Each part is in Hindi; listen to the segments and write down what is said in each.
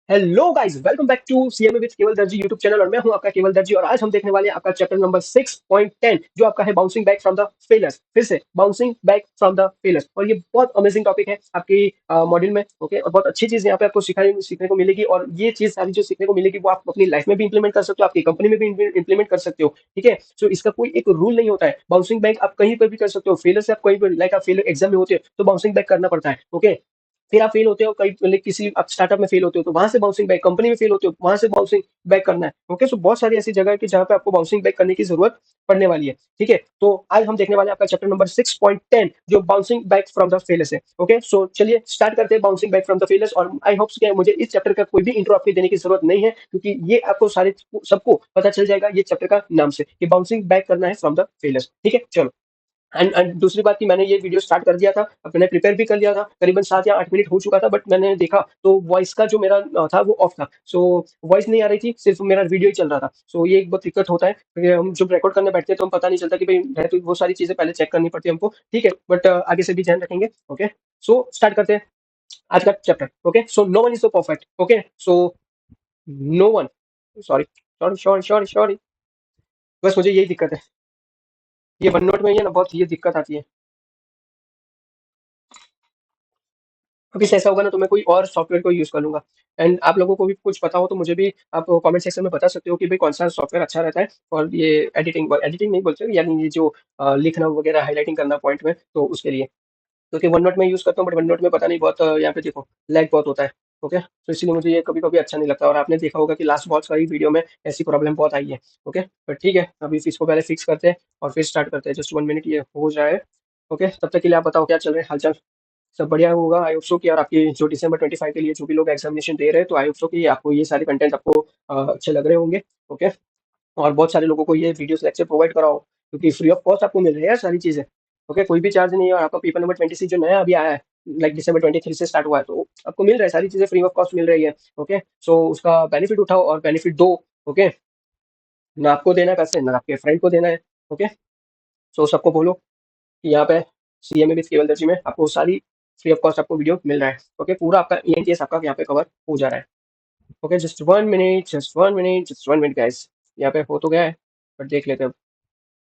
Hello guys, welcome back to CMA with Keval Darji YouTube channel. और मैं हूं आपका केवल दर्जी। और आज हम देखने वाले हैं आपका चैप्टर नंबर 6.10 जो आपका है bouncing back from the failures. फिर से bouncing back from the failures. और ये बहुत अमेजिंग टॉपिक है आपकी मॉड्यूल में। ओके, और बहुत अच्छी चीज यहाँ पे आपको सीखने को मिलेगी। और ये चीज सारी जो सीखने को मिलेगी वो आप अपनी लाइफ में भी इंप्लीमेंट कर सकते हो, आपकी कंपनी में भी इंप्लीमेंट कर सकते हो। ठीक है, सो इसका कोई एक रूल नहीं होता है। बाउंसिंग बैक आप कहीं पर भी कर सकते हो। फेलियर से आप कहीं पर, लाइक आप फेलियर एग्जाम में होते हो तो बाउंसिंग बैक करना पड़ता है। ओके, फिर आप फेल होते हो कहीं, मतलब किसी आप स्टार्टअप में फेल होते हो तो वहां से बाउंसिंग बैक, कंपनी में फेल होते हो वहां से बाउंसिंग बैक करना है। ओके, सो बहुत सारी ऐसी जगह है कि जहां पे आपको बाउंसिंग बैक करने की जरूरत पड़ने वाली है। ठीक है, तो आज हम देखने वाले हैं आपका चैप्टर नंबर 6.10 जो bouncing back from the failures है। ओके, सो चलिए स्टार्ट करते हैं bouncing back from the failures. और आई होप कि मुझे इस चैप्टर का कोई भी इंट्रो आपको देने की जरूरत नहीं है, क्योंकि ये आपको सारे सबको पता चल जाएगा ये चैप्टर का नाम से कि बाउंसिंग बैक करना है फ्रॉम द फेलियर्स। ठीक है, चलो। एंड दूसरी बात कि मैंने ये वीडियो स्टार्ट कर दिया था, अब मैंने प्रिपेयर भी कर लिया था, करीबन 7 या 8 मिनट हो चुका था, बट मैंने देखा तो वॉइस का जो मेरा था वो ऑफ था। सो वॉइस नहीं आ रही थी, सिर्फ मेरा वीडियो ही चल रहा था। सो ये एक बहुत दिक्कत होता है, क्योंकि हम जब रिकॉर्ड करने बैठते हैं तो हम पता नहीं चलता कि भाई है, तो वो सारी चीजें पहले चेक करनी पड़ती है हमको। ठीक है, बट आगे से भी ध्यान रखेंगे। ओके, सो स्टार्ट करते हैं आज का chapter. Okay, so no one is so perfect. Okay, so no one, sorry sorry sorry sorry sorry, बस मुझे यही दिक्कत है। ये वन नोट में ही है ना, बहुत ये दिक्कत आती है। अभी से ऐसा होगा ना तो मैं कोई और सॉफ्टवेयर को यूज कर लूंगा। एंड आप लोगों को भी कुछ पता हो तो मुझे भी आप कमेंट सेक्शन में बता सकते हो कि भाई कौन सा सॉफ्टवेयर अच्छा रहता है। और ये एडिटिंग एडिटिंग नहीं बोलते, यानी ये जो लिखना वगैरह हाईलाइटिंग करना पॉइंट में, तो उसके लिए। क्योंकि वन नोट में यूज करता हूँ, बट वन नोट में पता नहीं बहुत यहाँ पे देखो लैग बहुत होता है। ओके, तो इसीलिए मुझे ये कभी कभी अच्छा नहीं लगता। और आपने देखा होगा कि लास्ट बहुत सारी वीडियो में ऐसी प्रॉब्लम बहुत आई है। ओके, बट ठीक है, अभी इसको पहले फिक्स करते हैं और फिर स्टार्ट करते हैं। जस्ट 1 मिनट ये हो जाए। ओके, तब तक के लिए आप बताओ क्या चल रहा है, हालचाल सब बढ़िया होगा। आई होप सो कि यार आपकी जो दिसंबर 25 के लिए जो भी लोग एग्जामिनेशन दे रहे हैं, तो आई होप सो कि आपको ये सारे कंटेंट आपको अच्छे लग रहे होंगे। ओके, और बहुत सारे लोगों को ये वीडियोस लेक्चर प्रोवाइड कराओ, क्योंकि फ्री ऑफ कॉस्ट आपको मिल रही है यार सारी चीजें। ओके, कोई भी चार्ज नहीं है। और आपका पेपर नंबर 26 जो नया अभी आया है, लाइक दिसंबर 23 से स्टार्ट हुआ है, तो आपको मिल रहा है सारी चीजें फ्री ऑफ कॉस्ट मिल रही है। ओके, सो उसका बेनिफिट उठाओ और बेनिफिट दो। ओके, ना आपको देना है पैसे, ना आपके फ्रेंड को देना है। ओके, सो सबको बोलो कि यहाँ पे सीएमए विद केवल दर्जी में आपको सारी फ्री ऑफ कॉस्ट आपको वीडियो मिल रहा है। ओके, पूरा आपका ईएनटीएस आपका यहाँ पे कवर हो जा रहा है। Okay, just 1 minute, just 1 minute, just 1 minute guys. यहाँ पे हो तो गया है, बट देख लेते हैं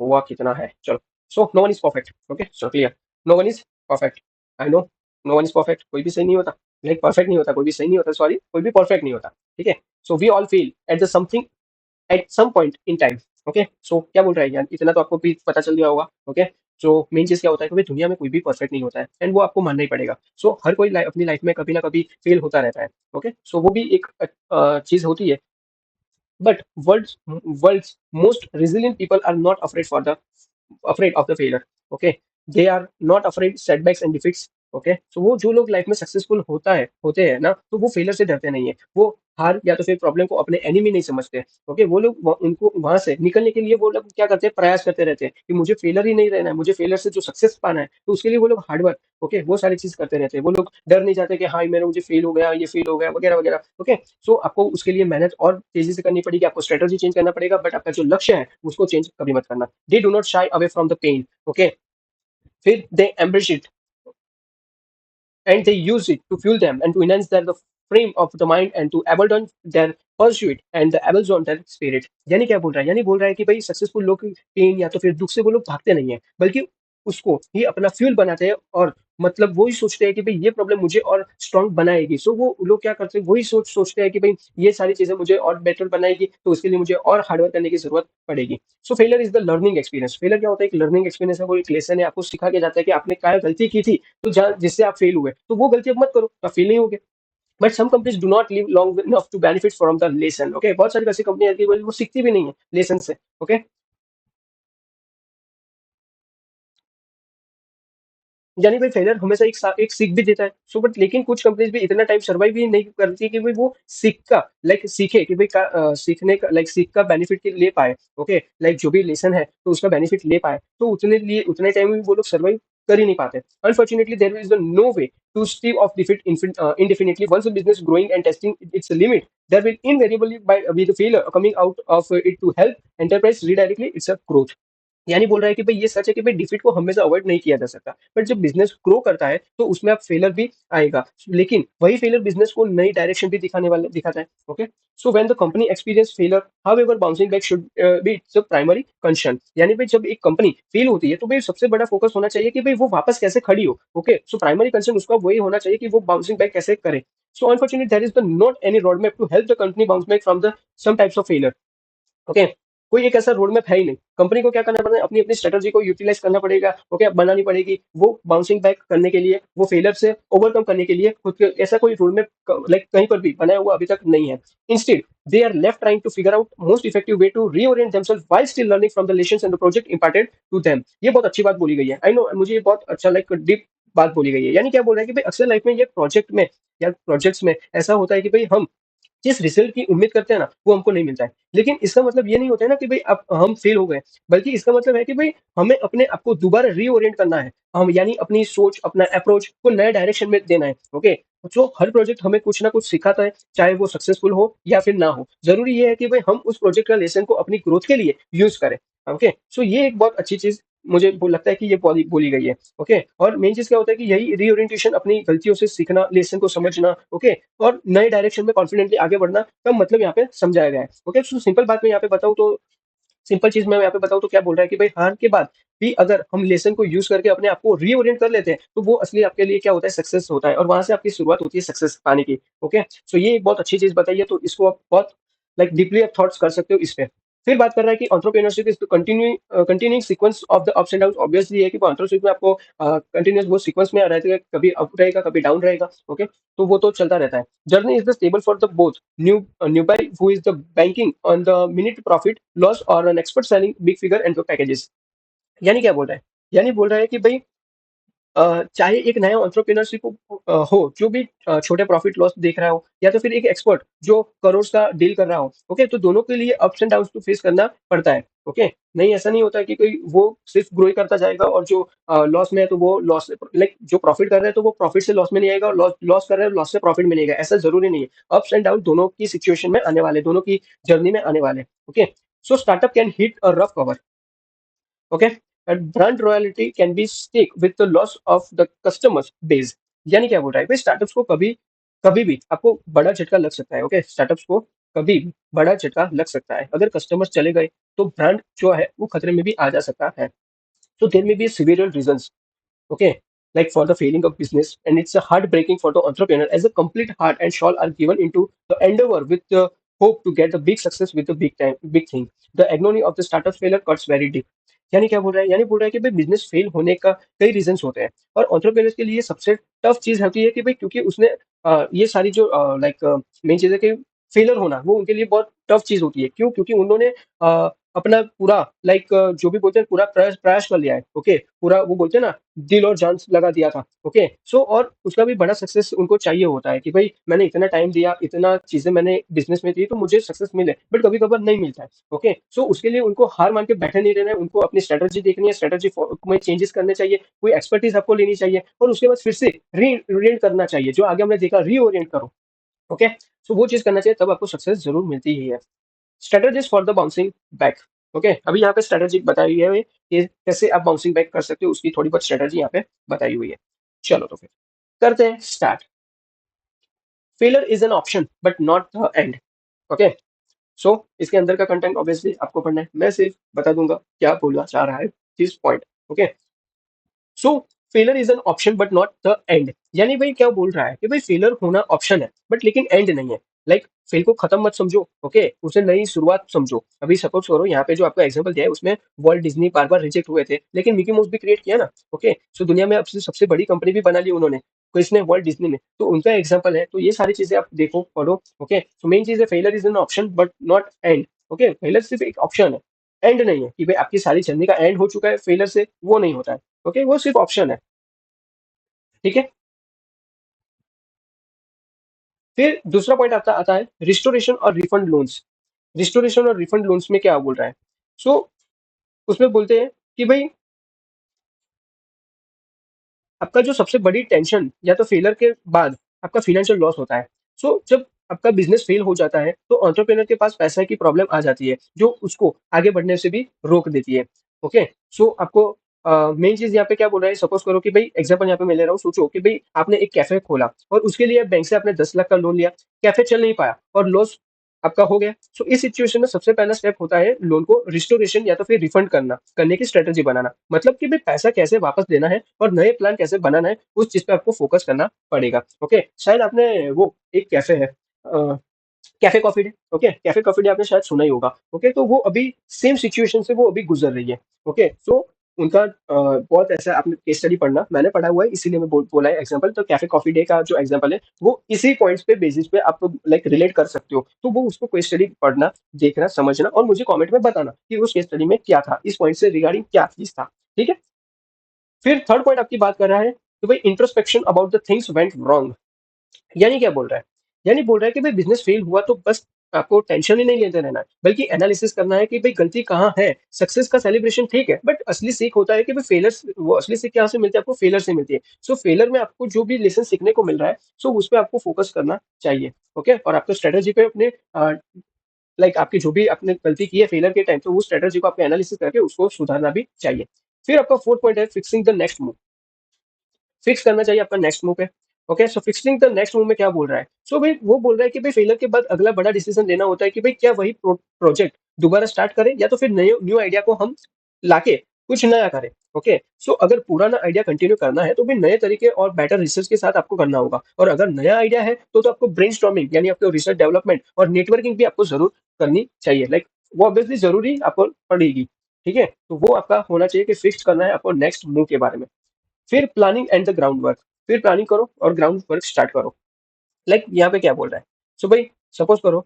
हुआ कितना है। चलो, so no one is perfect. Okay, so clear, no one is perfect. I know, no one is perfect, कोई भी सही नहीं होता। लाइक परफेक्ट नहीं होता, कोई भी सही नहीं होता, सॉरी, कोई भी परफेक्ट नहीं होता। ठीक है, so we all feel at the something at some point in time. Okay, so क्या बोल रहा है यार, इतना तो आपको भी पता चल गया होगा। ओके, सो मेन चीज क्या होता है कि भाई दुनिया में कोई भी परफेक्ट नहीं होता है, एंड वो आपको मानना ही पड़ेगा। सो हर कोई अपनी लाइफ में कभी ना कभी फेल होता रहता है। ओके, सो वो भी एक चीज होती है। But world's most resilient people are not afraid of the failure. Okay, they are not afraid setbacks and defeats. Okay, so वो जो लोग लाइफ में सक्सेसफुल होते हैं ना, तो वो फेलियर से डरते नहीं है। वो हार या तो फिर प्रॉब्लम को अपने एनिमी नहीं समझते। ओके, वो लोग उनको वहां से निकलने के लिए वो लोग क्या करते हैं, प्रयास करते रहते हैं कि मुझे फेलर ही नहीं रहना है, मुझे फेलर से जो सक्सेस पाना है, तो उसके लिए वो लोग हार्डवर्क, ओके, वो सारी चीज करते रहते हैं। वो लोग डर नहीं जाते कि हाँ मेरा मुझे फेल हो गया, ये फेल हो गया वगैरह वगैरह। ओके, सो आपको उसके लिए मेहनत और तेजी से करनी पड़ेगी, आपको स्ट्रेटजी चेंज करना पड़ेगा, बट आपका जो लक्ष्य है उसको चेंज कभी मत करना। They do not shy away from the pain. Okay, फिर they embrace it and they use it to fuel them and to enhance the frame of the mind and to abandon their pursuit and the abandon their spirit। यानी क्या बोल रहा है, यानी बोल रहा है कि भाई सक्सेसफुल लोग पेन या तो फिर दुख से वो लोग भागते नहीं है, बल्कि उसको ही अपना फ्यूल बनाते हैं। और मतलब वो ही सोचते हैं कि भाई ये प्रॉब्लम मुझे और स्ट्रांग बनाएगी। सो वो लोग क्या करते हैं, वही सोचते हैं कि भाई ये सारी चीजें मुझे और बेटर बनाएगी, तो उसके लिए मुझे और हार्डवर्क करने की जरूरत पड़ेगी। सो failure is the learning experience. Failure क्या होता है, एक लर्निंग एक्सपीरियंस है, वो एक लेसन है, आपको सिखा के जाता है कि आपने क्या गलती की थी, तो जहाँ जिससे आप फेल हुए, तो वो गलती अब मत करो, तो आप फेल नहीं होगे। But some companies do not live long enough to benefit from the lesson. Okay, बहुत सारी ऐसी कंपनी आती है वो सीखती भी नहीं है लेसन से। ओके, यानी भाई फेलियर हमेशा एक सीख भी देता है। सो बट लेकिन कुछ कंपनीज भी इतना टाइम सर्वाइव भी नहीं करती कि भाई वो सीख का लाइक सीखे कि भाई सीखने का लाइक सीख का बेनिफिट ले पाए। ओके, लाइक जो भी लेसन है तो उसका बेनिफिट ले पाए, तो उतने टाइम में वो लोग सर्वाइव कर ही नहीं पाते। Unfortunately there is no way to stave off defeat indefinitely. Once a business growing and testing its limit, there will invariably be the failure coming out of it to help enterprise redirectly its growth. यानी बोल रहा है कि भाई ये सच है कि भाई डिफीट को हमेशा अवॉइड नहीं किया जा सकता, बट जब बिजनेस ग्रो करता है तो उसमें आप फेलर भी आएगा, लेकिन वही फेलर बिजनेस को नई डायरेक्शन भी दिखाने वाले दिखाता है। Okay, so when the company experience failure, however bouncing back should be its primary concern. यानी भाई जब एक कंपनी फेल होती है तो भाई सबसे बड़ा फोकस होना चाहिए कि भाई वो वापस कैसे खड़ी हो। ओके, सो प्राइमरी कंसर्न उसका वही होना चाहिए कि वो बाउंसिंग बैक कैसे करे। So unfortunately there is the not any road map to help the company bounce back from the some types of failure. Okay, कोई एक ऐसा रोड मैप है ही नहीं। कंपनी को क्या करना पड़ता है, अपनी अपनी स्ट्रेटजी को यूटिलाइज करना पड़ेगा। ओके, बनानी पड़ेगी वो बाउंसिंग बैक करने के लिए, वो फेलियर से ओवरकम करने के लिए खुद के ऐसा कोई रोड मैप लाइक कहीं पर भी बनाया हुआ अभी तक नहीं है। Instead they are left trying to figure out most effective way to reorient themselves while still learning from the lessons and the project imparted to them. ये बहुत अच्छी बात बोली गई है, आई नो, मुझे ये बहुत अच्छा लाइक डीप बात बोली गई है। यानी क्या बोल रहा है कि भाई अक्सर लाइफ में ये प्रोजेक्ट में या प्रोजेक्ट्स में ऐसा होता है कि भाई हम जिस रिजल्ट की उम्मीद करते हैं ना वो हमको नहीं मिलता है, लेकिन इसका मतलब ये नहीं होता है ना कि भाई अब हम फेल हो गए, बल्कि इसका मतलब है कि भाई हमें अपने आप को दोबारा रीओरिएंट करना है। हम यानी अपनी सोच, अपना अप्रोच को नए डायरेक्शन में देना है। ओके, जो हर प्रोजेक्ट हमें कुछ ना कुछ सिखाता है, चाहे वो सक्सेसफुल हो या फिर ना हो, जरूरी ये है कि भाई हम उस प्रोजेक्ट का लेसन को अपनी ग्रोथ के लिए यूज करें। ओके, सो ये एक बहुत अच्छी चीज मुझे लगता है कि ये बोली बोली गई है। ओके, और मेन चीज क्या होता है कि यही रीओरिएंटेशन, अपनी गलतियों से सीखना, लेसन को समझना। ओके, और नए डायरेक्शन में कॉन्फिडेंटली आगे बढ़ना का मतलब यहाँ पे समझाया गया है। ओके, सो सिंपल बात मैं यहाँ पे बताऊँ तो, सिंपल चीज मैं यहाँ पे बताऊँ तो क्या बोल रहा है कि भाई हार के बाद भी अगर हम लेसन को यूज करके अपने आप को रीओरिएंट कर लेते हैं तो वो असली आपके लिए क्या होता है, सक्सेस होता है, और वहां से आपकी शुरुआत होती है सक्सेस पाने की। ओके, सो ये एक बहुत अच्छी चीज बताई है, तो इसको आप बहुत लाइक डीपली आप थॉट्स कर सकते हो इस पे। फिर बात कर रहा है कि entrepreneurship is the continuing sequence of the ups and down. Obviously है कि वो एंटरप्रेन्योरशिप में आपको कंटिन्यूअस वो सीक्वेंस में रहता है, कभी अप रहेगा कभी डाउन रहेगा। ओके, तो वो तो चलता रहता है। Journey is the stable for the both newbie who is the banking on the minute profit loss or an expert selling big figure and packages। यानी क्या बोल रहा है, यानी बोल रहा है कि भाई चाहे एक नया एंटरप्रेन्योरशिप हो जो भी छोटे प्रॉफिट लॉस देख रहा हो, या तो फिर एक एक्सपर्ट जो करोड़ का डील कर रहा हो। ओके, तो दोनों के लिए अप्स एंड डाउन्स तो फेस करना पड़ता है। ओके, नहीं ऐसा नहीं होता है कि कोई वो सिर्फ ग्रो ही करता जाएगा और जो लॉस में है तो वो लॉस, लाइक जो प्रॉफिट कर रहा है तो वो प्रॉफिट से लॉस में नहीं आएगा, और लॉस लॉस कर रहा है लॉस से प्रॉफिट में नहीं आएगा, ऐसा जरूरी नहीं है। अप्स एंड डाउन दोनों की सिचुएशन में आने वाले, दोनों की जर्नी में आने वाले। Okay, so startup can hit a rough cover. Okay, and brand royalty can be stake with the loss of the customers base. यानी क्या बोल रहा है भाई, स्टार्टअप्स को कभी कभी भी आपको बड़ा झटका लग सकता है। ओके, स्टार्टअप्स को कभी भी बड़ा झटका लग सकता है, अगर कस्टमर्स चले गए तो ब्रांड जो है वो खतरे में भी आ जा सकता है। तो there may be severe reasons. Okay, like for the failing of business, and it's a heartbreaking for the entrepreneur as a complete heart and soul are given into the endeavor with the hope to get the big success with the big thing. The agony of the startup failure cuts very deep। यानी क्या बोल रहा है, यानी बोल रहा है कि भाई बिजनेस फेल होने का कई रीजंस होते हैं, और एंटरप्रेन्योर्स के लिए सबसे टफ चीज होती है कि भाई क्योंकि उसने ये सारी जो लाइक मेन चीज है कि फेलर होना वो उनके लिए बहुत टफ चीज होती है। क्यों? क्योंकि उन्होंने अपना पूरा लाइक जो भी बोलते हैं पूरा प्रयास प्रयास कर लिया है। ओके, पूरा वो बोलते हैं ना, दिल और जान लगा दिया था। ओके, सो और उसका भी बड़ा सक्सेस उनको चाहिए होता है कि भाई मैंने इतना टाइम दिया, इतना चीजें मैंने बिजनेस में दी तो मुझे सक्सेस मिले, बट कभी कभार नहीं मिलता है। ओके, सो उसके लिए उनको हार मान के बैठे नहीं रहना है, उनको अपनी स्ट्रेटजी देखनी है, स्ट्रेटजी में चेंजेस करने चाहिए, कोई एक्सपर्टीज आपको लेनी चाहिए, और उसके बाद फिर से रीओरिएंट करना चाहिए, जो आगे हमने देखा रीओरिएंट करो। ओके, सो वो चीज करना चाहिए, तब आपको सक्सेस जरूर मिलती ही है। Strategies for the bouncing back. Okay, अभी यहाँ पे स्ट्रेटजी बताई हुई है कि कैसे आप बाउंसिंग बैक कर सकते हो, उसकी थोड़ी बहुत स्ट्रेटजी यहाँ पे बताई हुई है। चलो तो फिर करते हैं start. Failure is an option but not the end. Okay, so इसके अंदर का कंटेंट ऑब्वियसली आपको पढ़ना है, मैं सिर्फ बता दूंगा क्या बोलना चाह रहा है this point. Okay, so failure is an option but not the and. यानी भाई क्या बोल रहा है कि भाई फेलर होना ऑप्शन है बट लेकिन एंड नहीं है। लाइक फेल को खत्म मत समझो, ओके, उसे नई शुरुआत समझो। अभी सपोज करो यहाँ पे जो आपका एग्जांपल दिया है उसमें वर्ल्ड डिज्नी बार बार रिजेक्ट हुए थे, लेकिन मिकी माउस भी क्रिएट किया ना। ओके, सो दुनिया में अब से सबसे बड़ी कंपनी भी बना ली उन्होंने, तो इसने वर्ल्ड डिज्नी ने, तो उनका एग्जाम्पल है। तो ये सारी चीजें आप देखो पढ़ो। ओके, तो मेन चीज है failure is an option but not and. Okay, failure सिर्फ एक ऑप्शन है, एंड नहीं है कि भाई आपकी सारी जर्नी का एंड हो चुका है फेलर से, वो नहीं होता है। ओके, वो सिर्फ ऑप्शन है। ठीक है, फिर दूसरा पॉइंट आता आता है रिस्टोरेशन और रिफंड लोन्स। रिस्टोरेशन और रिफंड लोन्स में क्या बोल रहा है? सो उसमें बोलते हैं कि भाई आपका जो सबसे बड़ी टेंशन या तो फेलर के बाद आपका फाइनेंशियल लॉस होता है। सो जब आपका बिजनेस फेल हो जाता है तो एंटरप्रेन्योर के पास पैसा की प्रॉब्लम आ जाती है जो उसको आगे बढ़ने से भी रोक देती है। ओके। सो आपको मेन चीज यहाँ पे क्या बोल रहा है, सपोज करो कि भाई एग्जाम्पल यहाँ पे मैं ले रहा हूँ, सोचो कि भाई आपने एक कैफे खोला और उसके लिए बैंक से आपने 10 लाख का लोन लिया, कैफे चल नहीं पाया और लॉस आपका हो गया। सो इस सिचुएशन में सबसे पहला स्टेप होता है लोन को रिस्टोरेशन या तो फिर रिफंड करने की स्ट्रेटेजी बनाना। मतलब कि भाई पैसा कैसे वापस देना है और नए प्लान कैसे बनाना है, उस चीज पे आपको फोकस करना पड़ेगा। ओके, शायद आपने वो एक कैफे है, cafe coffee day. Okay, cafe coffee day आपने शायद सुना ही होगा। ओके, तो वो अभी सेम सिचुएशन से वो अभी गुजर रही है। ओके, सो उनका बहुत ऐसा आपने केस स्टडी पढ़ना, मैंने पढ़ा हुआ है इसीलिए मैं बोला है एग्जांपल। तो कैफे कॉफी डे का जो एग्जांपल है वो इसी पॉइंट्स पे बेसिस पे आप लाइक रिलेट कर सकते हो। तो वो उसको केस स्टडी पढ़ना, देखना, समझना और मुझे कमेंट में बताना कि उस केस स्टडी में क्या था, इस पॉइंट से रिगार्डिंग क्या चीज था। ठीक है। फिर थर्ड पॉइंट आपकी बात कर रहा है कि भाई introspection about the things went wrong. यानी क्या बोल रहा है, यानी बोल रहा है कि भाई बिजनेस फेल हुआ तो बस आपको टेंशन ही नहीं लेते रहना है, बल्कि एनालिसिस करना है कि भाई गलती कहाँ है। सक्सेस का सेलिब्रेशन ठीक है, बट असली सीख होता है कि भाई फेलर, वो असली सीख कहाँ से मिलती है, आपको फेलर से मिलती है। सो फेलर में आपको जो भी लेसन सीखने को मिल रहा है, सो उस पर आपको फोकस करना चाहिए। ओके, और आपको स्ट्रेटेजी पे अपने लाइक आपकी जो भी आपने गलती की है फेलर के टाइम, तो वो स्ट्रेटेजी को आपको एनालिसिस करके उसको सुधारना भी चाहिए। फिर आपका फोर्थ पॉइंट है fixing the next move. Fix करना चाहिए आपका नेक्स्ट मूव पे। Okay, so fixing the next move में क्या बोल रहा है, सो भाई वो बोल रहा है कि भाई फेलियर के बाद अगला बड़ा डिसीजन लेना होता है कि भाई क्या वही प्रोजेक्ट दोबारा स्टार्ट करें या तो फिर नए न्यू आइडिया को हम लाके कुछ नया करें। ओके, सो अगर पुराना आइडिया कंटिन्यू करना है तो भी नए तरीके और बेटर रिसर्च के साथ आपको करना होगा, और अगर नया आइडिया है तो आपको ब्रेनस्टॉर्मिंग यानी आपको रिसर्च डेवलपमेंट और नेटवर्किंग भी आपको जरूर करनी चाहिए। लाइक वो ऑब्वियसली जरूरी आपको पड़ेगी। ठीक है, तो वो आपका होना चाहिए कि फिक्स करना है आपको नेक्स्ट मूव के बारे में। फिर planning and the ground work. फिर प्लानिंग करो और ग्राउंड वर्क स्टार्ट करो। लाइक यहाँ पे क्या बोल रहा है, सो भाई सपोज करो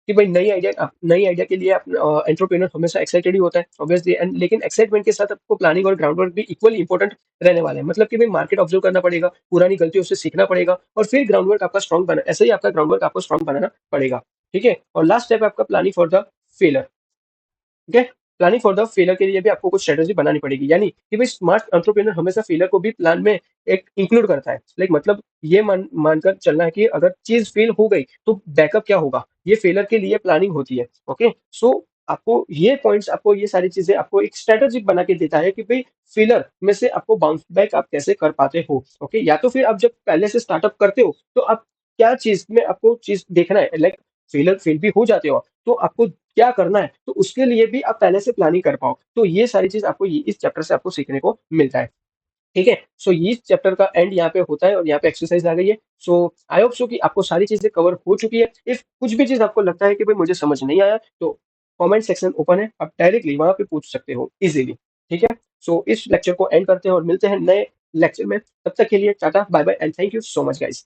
कि भाई नई आइडिया के लिए एंटरप्रेन्योर हमेशा एक्साइटेड ही होता है ऑब्वियसली, एंड लेकिन एक्साइटमेंट के साथ आपको प्लानिंग और ग्राउंड वर्क भी इक्वली इंपॉर्टेंट रहने वाले हैं। मतलब कि भाई मार्केट ऑब्जर्व करना पड़ेगा, पुरानी गलतियों से सीखना पड़ेगा और फिर ग्राउंड वर्क आपका स्ट्रॉन्ग बना, ऐसे ही आपका ग्राउंड वर्क आपको स्ट्रॉन्ग बनाना पड़ेगा। ठीक है, और लास्ट स्टेप है आपका प्लानिंग फॉर द फेलर। ठीक है, प्लानिंग फॉर द फेलर के लिए भी आपको कुछ स्ट्रेटेजी बनानी पड़ेगी। यानी कि भाई स्मार्ट एंटरप्रेन्योर हमेशा फेलर को भी प्लान में एक इंक्लूड करता है। लाइक मतलब ये मानकर चलना है कि अगर चीज फेल हो गई तो बैकअप क्या होगा, ये फेलर के लिए प्लानिंग होती है। ओके, सो आपको ये पॉइंट्स, आपको ये सारी चीजें आपको एक स्ट्रेटेजी बना के देता है कि भाई फेलर में से आपको बाउंस बैक आप कैसे कर पाते हो। ओके, या तो फिर आप जब पहले से स्टार्टअप करते हो तो आप क्या चीज में आपको चीज देखना है, लाइक फेल भी हो जाते हो तो आपको क्या करना है, तो उसके लिए भी आप पहले से प्लानिंग कर पाओ। तो ये सारी चीज आपको इस चैप्टर से आपको सीखने को मिलता है। ठीक है, सो ये चैप्टर का एंड यहाँ पे होता है और यहाँ पे एक्सरसाइज आ गई है। सो आई होप सो कि आपको सारी चीजें कवर हो चुकी है। इफ कुछ भी चीज आपको लगता है कि भाई मुझे समझ नहीं आया, तो कमेंट सेक्शन ओपन है, आप डायरेक्टली वहां पे पूछ सकते हो इजीली। ठीक है, सो इस लेक्चर को एंड करते हैं और मिलते हैं नए लेक्चर में। तब तक के लिए ta-ta bye bye and thank you so much guys.